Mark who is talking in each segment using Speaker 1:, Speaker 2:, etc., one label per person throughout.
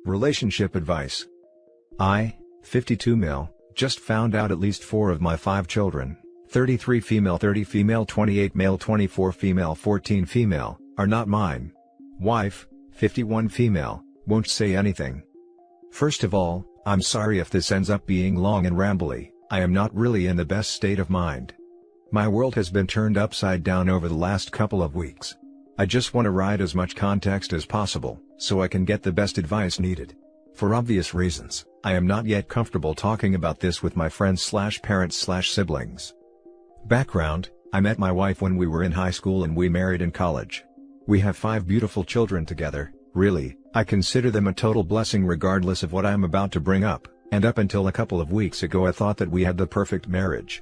Speaker 1: Relationship advice. I, 52 male, just found out at least 4 of my 5 children, 33 female, 30 female, 28 male, 24 female, 14 female, are not mine. Wife, 51 female, won't say anything. First of all, I'm sorry if this ends up being long and rambly. I am not really in the best state of mind. My world has been turned upside down over the last couple of weeks. I just want to write as much context as possible, so I can get the best advice needed. For obvious reasons, I am not yet comfortable talking about this with my friends/parents/siblings. Background: I met my wife when we were in high school and we married in college. We have 5 beautiful children together. Really, I consider them a total blessing regardless of what I am about to bring up, and up until a couple of weeks ago I thought that we had the perfect marriage.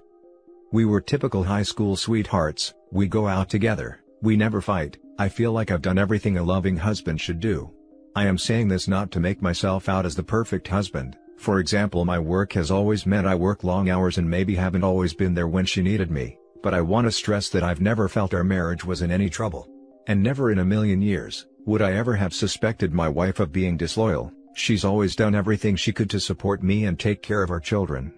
Speaker 1: We were typical high school sweethearts. We go out together, we never fight. I feel like I've done everything a loving husband should do. I am saying this not to make myself out as the perfect husband. For example, my work has always meant I work long hours and maybe haven't always been there when she needed me, but I want to stress that I've never felt our marriage was in any trouble. And never in a million years would I ever have suspected my wife of being disloyal. She's always done everything she could to support me and take care of our children.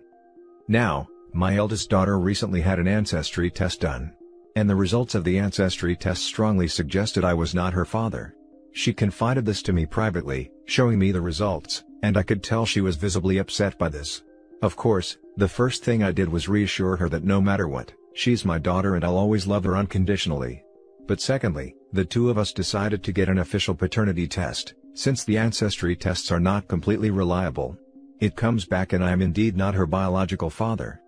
Speaker 1: Now, my eldest daughter recently had an ancestry test done. And the results of the ancestry test strongly suggested I was not her father. She confided this to me privately, showing me the results, and I could tell she was visibly upset by this. Of course, the first thing I did was reassure her that no matter what, she's my daughter and I'll always love her unconditionally. But secondly, the two of us decided to get an official paternity test, since the ancestry tests are not completely reliable. It comes back and I am indeed not her biological father.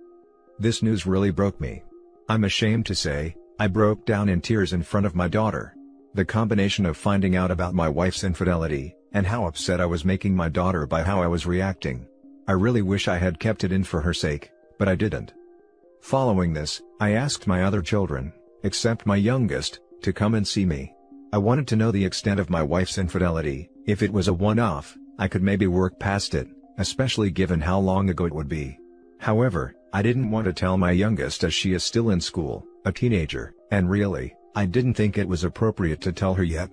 Speaker 1: This news really broke me. I'm ashamed to say, I broke down in tears in front of my daughter. The combination of finding out about my wife's infidelity, and how upset I was making my daughter by how I was reacting. I really wish I had kept it in for her sake, but I didn't. Following this, I asked my other children, except my youngest, to come and see me. I wanted to know the extent of my wife's infidelity. If it was a one-off, I could maybe work past it, especially given how long ago it would be. However, I didn't want to tell my youngest as she is still in school, a teenager, and really, I didn't think it was appropriate to tell her yet.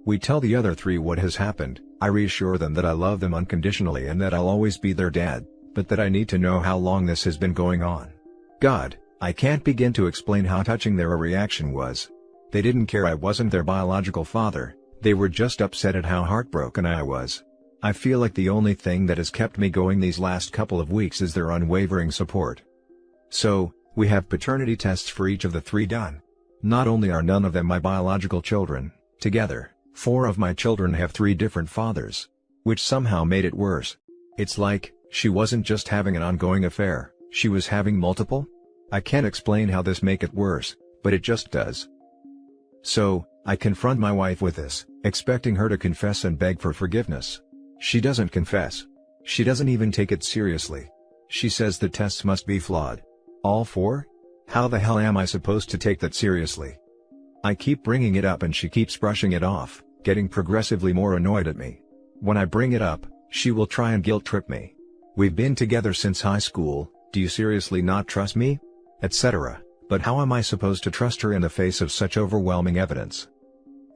Speaker 1: We tell the other 3 what has happened. I reassure them that I love them unconditionally and that I'll always be their dad, but that I need to know how long this has been going on. God, I can't begin to explain how touching their reaction was. They didn't care I wasn't their biological father, they were just upset at how heartbroken I was. I feel like the only thing that has kept me going these last couple of weeks is their unwavering support. So, we have paternity tests for each of the 3 done. Not only are none of them my biological children, together, 4 of my children have 3 different fathers. Which somehow made it worse. It's like, she wasn't just having an ongoing affair, she was having multiple? I can't explain how this make it worse, but it just does. So, I confront my wife with this, expecting her to confess and beg for forgiveness. She doesn't confess. She doesn't even take it seriously. She says the tests must be flawed. All 4? How the hell am I supposed to take that seriously? I keep bringing it up and she keeps brushing it off, getting progressively more annoyed at me. When I bring it up, she will try and guilt trip me. We've been together since high school, do you seriously not trust me? Etc. But how am I supposed to trust her in the face of such overwhelming evidence?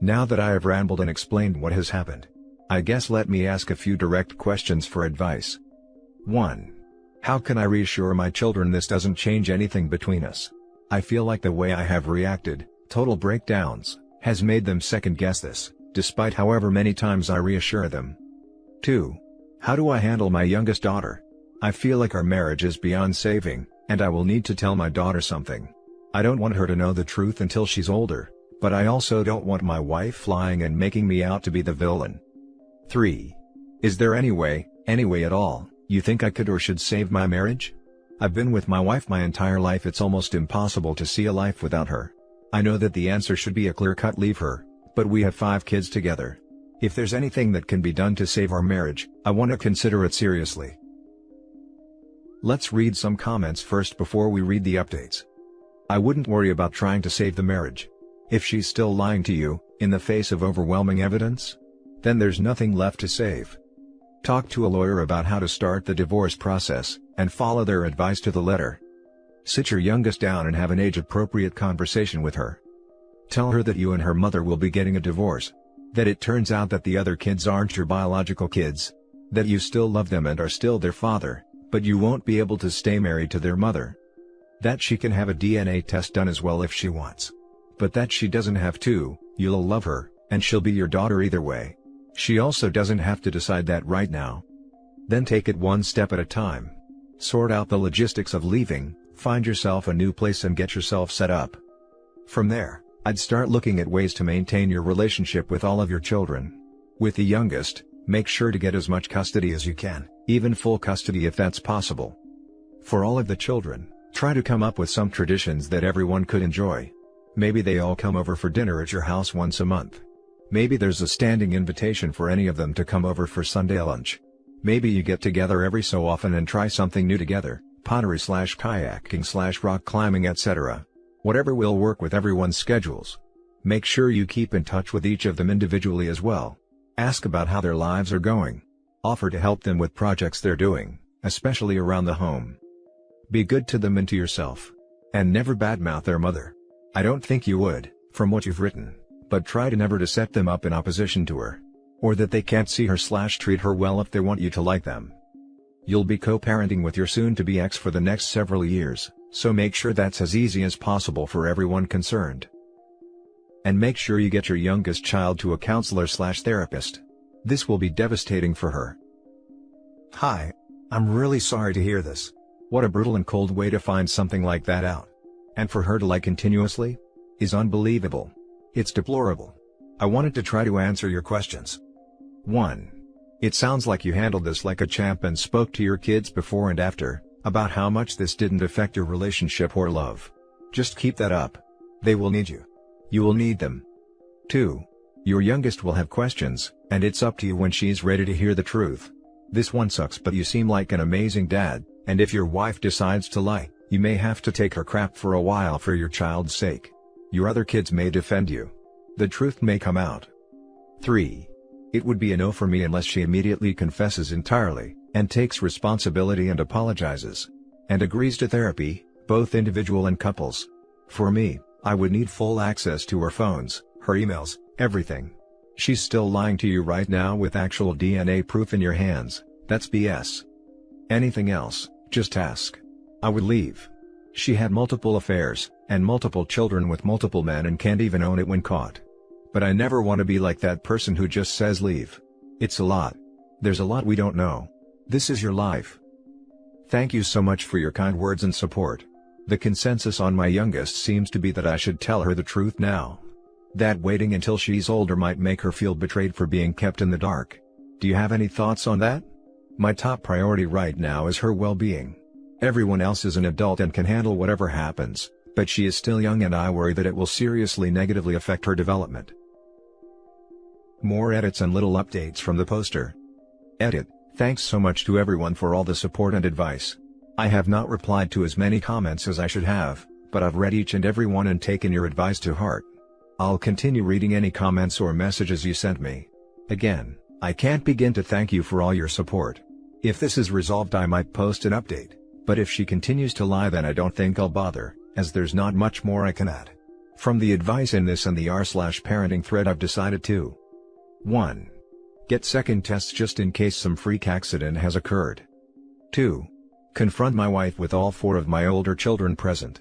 Speaker 1: Now that I have rambled and explained what has happened, I guess let me ask a few direct questions for advice. 1. How can I reassure my children this doesn't change anything between us? I feel like the way I have reacted, total breakdowns, has made them second-guess this, despite however many times I reassure them. 2. How do I handle my youngest daughter? I feel like our marriage is beyond saving, and I will need to tell my daughter something. I don't want her to know the truth until she's older, but I also don't want my wife lying and making me out to be the villain. 3. Is there any way at all, you think I could or should save my marriage? I've been with my wife my entire life. It's almost impossible to see a life without her. I know that the answer should be a clear-cut leave her, but we have 5 kids together. If there's anything that can be done to save our marriage, I want to consider it seriously. Let's read some comments first before we read the updates. I wouldn't worry about trying to save the marriage. If she's still lying to you, in the face of overwhelming evidence, then there's nothing left to save. Talk to a lawyer about how to start the divorce process, and follow their advice to the letter. Sit your youngest down and have an age-appropriate conversation with her. Tell her that you and her mother will be getting a divorce. That it turns out that the other kids aren't your biological kids. That you still love them and are still their father, but you won't be able to stay married to their mother. That she can have a DNA test done as well if she wants. But that she doesn't have to, you'll love her, and she'll be your daughter either way. She also doesn't have to decide that right now. Then take it one step at a time. Sort out the logistics of leaving, find yourself a new place and get yourself set up. From there, I'd start looking at ways to maintain your relationship with all of your children. With the youngest, make sure to get as much custody as you can, even full custody if that's possible. For all of the children, try to come up with some traditions that everyone could enjoy. Maybe they all come over for dinner at your house once a month. Maybe there's a standing invitation for any of them to come over for Sunday lunch. Maybe you get together every so often and try something new together, pottery/kayaking/rock climbing, etc. Whatever will work with everyone's schedules. Make sure you keep in touch with each of them individually as well. Ask about how their lives are going. Offer to help them with projects they're doing, especially around the home. Be good to them and to yourself. And never badmouth their mother. I don't think you would, from what you've written, but try to never to set them up in opposition to her. Or that they can't see her/treat her well if they want you to like them. You'll be co-parenting with your soon-to-be ex for the next several years, so make sure that's as easy as possible for everyone concerned. And make sure you get your youngest child to a counselor/therapist. This will be devastating for her. Hi. I'm really sorry to hear this. What a brutal and cold way to find something like that out. And for her to lie continuously? Is unbelievable. It's deplorable. I wanted to try to answer your questions. 1. It sounds like you handled this like a champ and spoke to your kids before and after, about how much this didn't affect your relationship or love. Just keep that up. They will need you. You will need them. 2. Your youngest will have questions, and it's up to you when she's ready to hear the truth. This one sucks, but you seem like an amazing dad, and if your wife decides to lie, you may have to take her crap for a while for your child's sake. Your other kids may defend you. The truth may come out. 3. It would be a no for me unless she immediately confesses entirely, and takes responsibility and apologizes. And agrees to therapy, both individual and couples. For me, I would need full access to her phones, her emails, everything. She's still lying to you right now with actual DNA proof in your hands. That's BS. Anything else, just ask. I would leave. She had multiple affairs, and multiple children with multiple men and can't even own it when caught. But I never want to be like that person who just says leave. It's a lot. There's a lot we don't know. This is your life. Thank you so much for your kind words and support. The consensus on my youngest seems to be that I should tell her the truth now. That waiting until she's older might make her feel betrayed for being kept in the dark. Do you have any thoughts on that? My top priority right now is her well-being. Everyone else is an adult and can handle whatever happens, but she is still young and I worry that it will seriously negatively affect her development. More edits and little updates from the poster. Edit: thanks so much to everyone for all the support and advice. I have not replied to as many comments as I should have, but I've read each and every one and taken your advice to heart. I'll continue reading any comments or messages you sent me. Again, I can't begin to thank you for all your support. If this is resolved, I might post an update, but if she continues to lie, then I don't think I'll bother, as there's not much more I can add. From the advice in this and the r/parenting thread, I've decided to 1. Get second tests just in case some freak accident has occurred. 2. Confront my wife with all 4 of my older children present.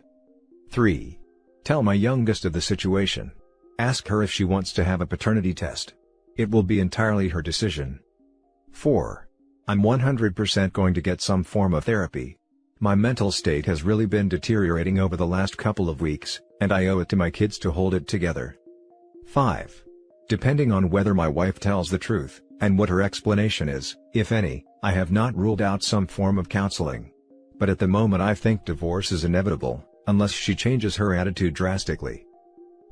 Speaker 1: 3. Tell my youngest of the situation. Ask her if she wants to have a paternity test. It will be entirely her decision. 4. I'm 100% going to get some form of therapy. My mental state has really been deteriorating over the last couple of weeks, and I owe it to my kids to hold it together. 5. Depending on whether my wife tells the truth, and what her explanation is, if any, I have not ruled out some form of counseling. But at the moment I think divorce is inevitable, unless she changes her attitude drastically.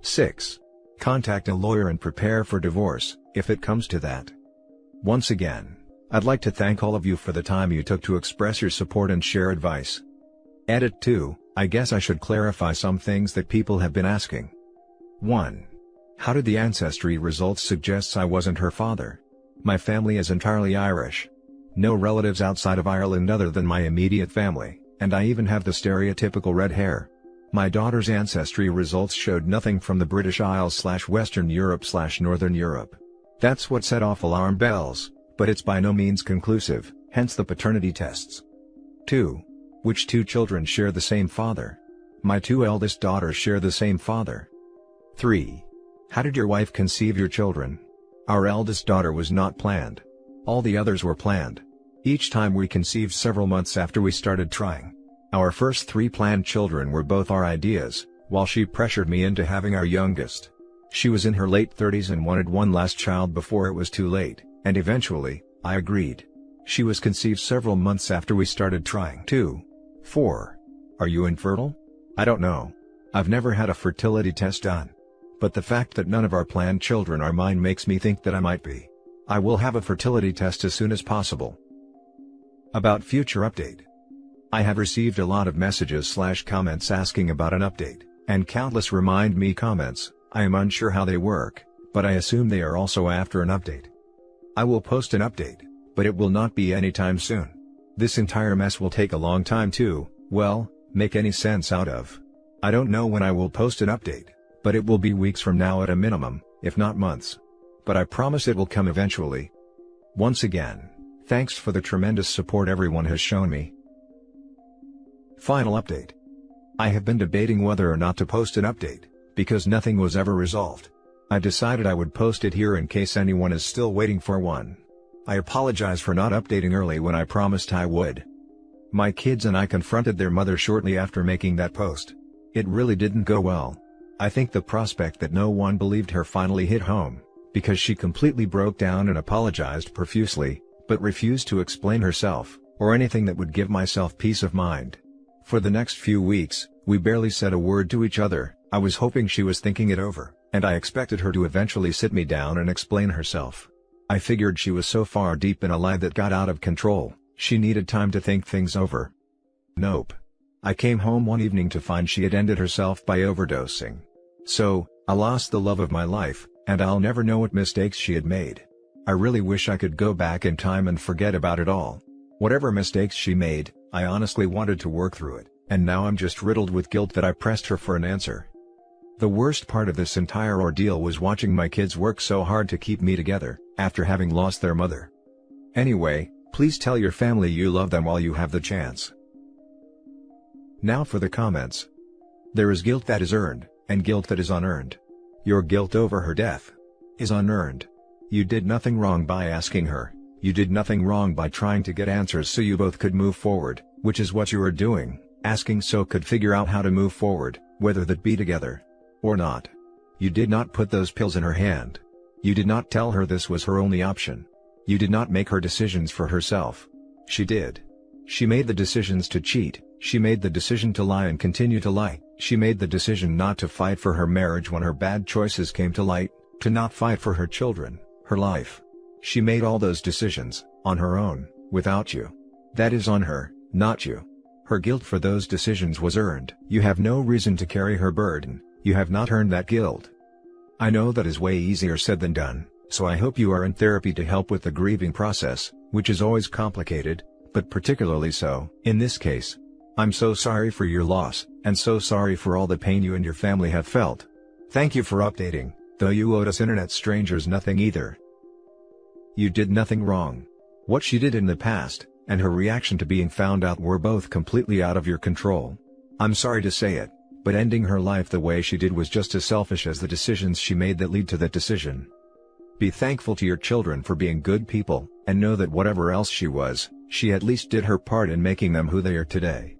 Speaker 1: 6. Contact a lawyer and prepare for divorce, if it comes to that. Once again, I'd like to thank all of you for the time you took to express your support and share advice. Edit 2, I guess I should clarify some things that people have been asking. 1. How did the ancestry results suggest I wasn't her father? My family is entirely Irish. No relatives outside of Ireland other than my immediate family, and I even have the stereotypical red hair. My daughter's ancestry results showed nothing from the British Isles/Western Europe/Northern Europe. That's what set off alarm bells, but it's by no means conclusive, hence the paternity tests. 2. Which 2 children share the same father? My 2 eldest daughters share the same father. 3. How did your wife conceive your children? Our eldest daughter was not planned. All the others were planned. Each time we conceived several months after we started trying. Our first 3 planned children were both our ideas, while she pressured me into having our youngest. She was in her late 30s and wanted one last child before it was too late, and eventually, I agreed. She was conceived several months after we started trying. 2. 4. Are you infertile? I don't know. I've never had a fertility test done. But the fact that none of our planned children are mine makes me think that I might be. I will have a fertility test as soon as possible. About future update. I have received a lot of messages/comments asking about an update, and countless remind me comments. I am unsure how they work, but I assume they are also after an update. I will post an update, but it will not be anytime soon. This entire mess will take a long time to, well, make any sense out of. I don't know when I will post an update, but it will be weeks from now at a minimum, if not months. But I promise it will come eventually. Once again, thanks for the tremendous support everyone has shown me. Final update. I have been debating whether or not to post an update, because nothing was ever resolved. I decided I would post it here in case anyone is still waiting for one. I apologize for not updating early when I promised I would. My kids and I confronted their mother shortly after making that post. It really didn't go well. I think the prospect that no one believed her finally hit home, because she completely broke down and apologized profusely, but refused to explain herself, or anything that would give myself peace of mind. For the next few weeks, we barely said a word to each other. I was hoping she was thinking it over, and I expected her to eventually sit me down and explain herself. I figured she was so far deep in a lie that got out of control, she needed time to think things over. Nope. I came home one evening to find she had ended herself by overdosing. So, I lost the love of my life, and I'll never know what mistakes she had made. I really wish I could go back in time and forget about it all. Whatever mistakes she made, I honestly wanted to work through it, and now I'm just riddled with guilt that I pressed her for an answer. The worst part of this entire ordeal was watching my kids work so hard to keep me together, after having lost their mother. Anyway, please tell your family you love them while you have the chance. Now for the comments. There is guilt that is earned, and guilt that is unearned. Your guilt over her death is unearned. You did nothing wrong by asking her, you did nothing wrong by trying to get answers so you both could move forward, which is what you are doing, asking so could figure out how to move forward, whether that be together or not. You did not put those pills in her hand. You did not tell her this was her only option. You did not make her decisions for herself. She did. She made the decisions to cheat, she made the decision to lie and continue to lie, she made the decision not to fight for her marriage when her bad choices came to light, to not fight for her children, her life. She made all those decisions, on her own, without you. That is on her, not you. Her guilt for those decisions was earned. You have no reason to carry her burden, you have not earned that guilt. I know that is way easier said than done, so I hope you are in therapy to help with the grieving process, which is always complicated, but particularly so in this case. I'm so sorry for your loss, and so sorry for all the pain you and your family have felt. Thank you for updating, though you owed us internet strangers nothing either. You did nothing wrong. What she did in the past, and her reaction to being found out were both completely out of your control. I'm sorry to say it, but ending her life the way she did was just as selfish as the decisions she made that lead to that decision. Be thankful to your children for being good people, and know that whatever else she was, she at least did her part in making them who they are today.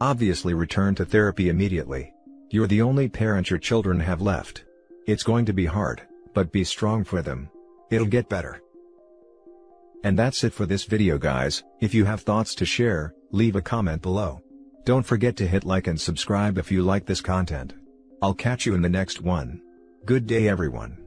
Speaker 1: Obviously return to therapy immediately. You're the only parent your children have left. It's going to be hard, but be strong for them. It'll get better. And that's it for this video guys. If you have thoughts to share, leave a comment below. Don't forget to hit like and subscribe if you like this content. I'll catch you in the next one. Good day everyone.